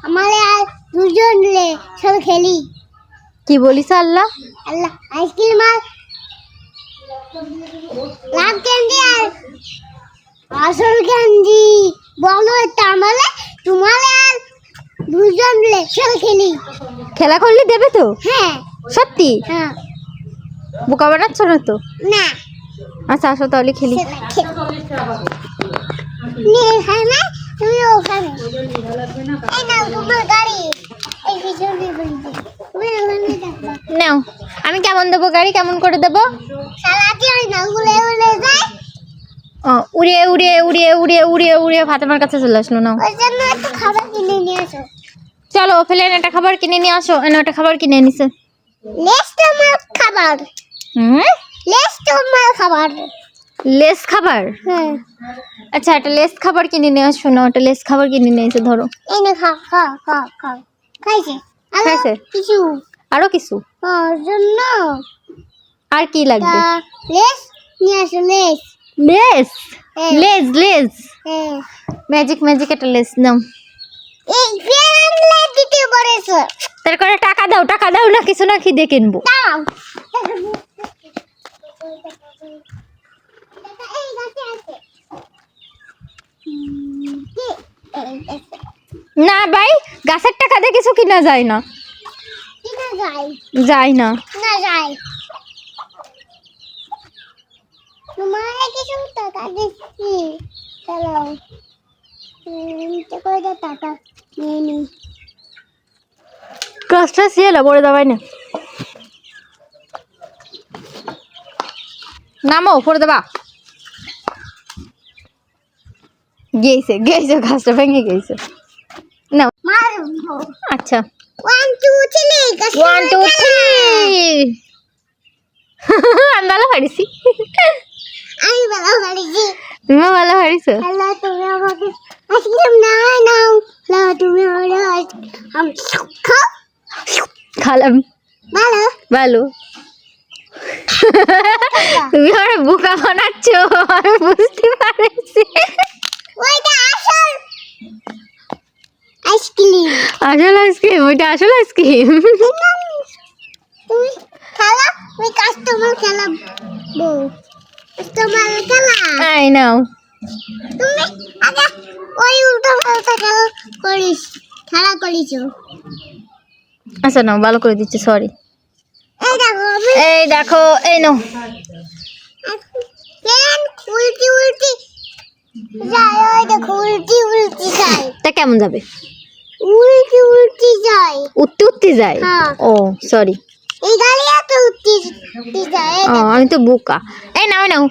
আমারে আর দুজন লে চল খেলি। কি বলিস আল্লাহ? আল্লাহ আইসক্রিম আর লাভ ক্যান্ডি আর আসল ক্যান্ডি বলো তাহলে তোমারে আর দুজন লে চল খেলি। খেলা করলে দেবে তো? হ্যাঁ সত্যি? হ্যাঁ বোকা বানাচ্ছ না তো? না আচ্ছা আসো তাহলে খেলি। এখানে তুমি ওখানে এই নাও তোমার গাড়ি এই পিছনে বলছি তুমি ওখানে যাবা। নাও। আমি কেমন দেবো গাড়ি? কেমন করে দেবো? সালাটি ওই না উড়ে উড়ে যায়। ও উড়িয়ে উড়িয়ে উড়িয়ে উড়িয়ে উড়িয়ে উড়িয়ে ফাতেমার কাছে চলে আসলো। নাও ওই জন্য একটু খাবার কিনে নিয়ে আসো। চলো ফেলেন একটা খাবার কিনে নিয়ে আসো। এনে একটা খাবার কিনে নিছে। লেস তোমার খাবার লেস তোমার খাবার। লেস খাবার? হ্যাঁ আচ্ছা একটা লেস খাবার কিনে নিয়ে আসো। না একটা লেস খাবার কিনে নিয়ে এসে ধরো। এই না খা খা খা খা খাইছে আর খাইছে? কিছু আরো কিছু? ওর জন্য আর কি লাগবে? লেস নিয়ে আসো লেস। লেস? হ্যাঁ। লেস লেস হ্যাঁ ম্যাজিক ম্যাজিক একটা লেস নাও। এই ফ্যানলে দিতে বলেছে তারপরে টাকা দাও না কিছু না খিদে কিনবো। দাও এই গাছে আছে কি এই গাছে না ভাই গাছের টাকা দিয়ে কিছু কিনা যায় না। কিনা যায় যায় না। না যায় তোমার কিছু টাকা দিচ্ছি চলো করে দাও টাকা নিয়ে নি গাছটা শিয়ালা পড়ে দাবাই না। নামো পড়ে দেবা। গেছে গেছে গাছটা ভেঙে গেছে। নাও। মারবো আচ্ছা 1 2 3 গাছ 1 2 3 আমি ভালো পারিছি। আমি ভালো পারিছি। তুমি ভালো পারিছো। আল্লাহ তুমি আমাকে আইসক্রিম নাও নাও আল্লাহ তুমি আমাকে খাও খালাম ভালো ভালো। তুমি আমার বোকা বানাচ্ছ আমি বুঝতে পারছি। ওইটা আসল আইসক্রিম আসল আইসক্রিম? ওইটা আসল আইসক্রিম? তুমি খেলা ওই কাস্টমার খেলাবো কাস্টমার খেলা আই নাও। তুমি আগে ওই উল্টো পাল্টা খেলা করিস আচ্ছা নাও ভালো করে দিচ্ছি সরি। এই দেখো আমি এই দেখো এই নাও। ফ্যান উল্টি উল্টি যায় ওই দেখো উল্টি উল্টি যায় তা কেমন যাবে? উল্টি উল্টি যায় উঠতে উঠতে যায়? হ্যাঁ। ও সরি। এই গাড়ি এত উল্টি উল্টি যায় ও আমি তো বোকা। এই নাও নাও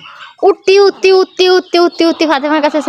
উঠতে উঠতে উঠতে উঠতে উঠতে উঠতে ফাতেমার কাছে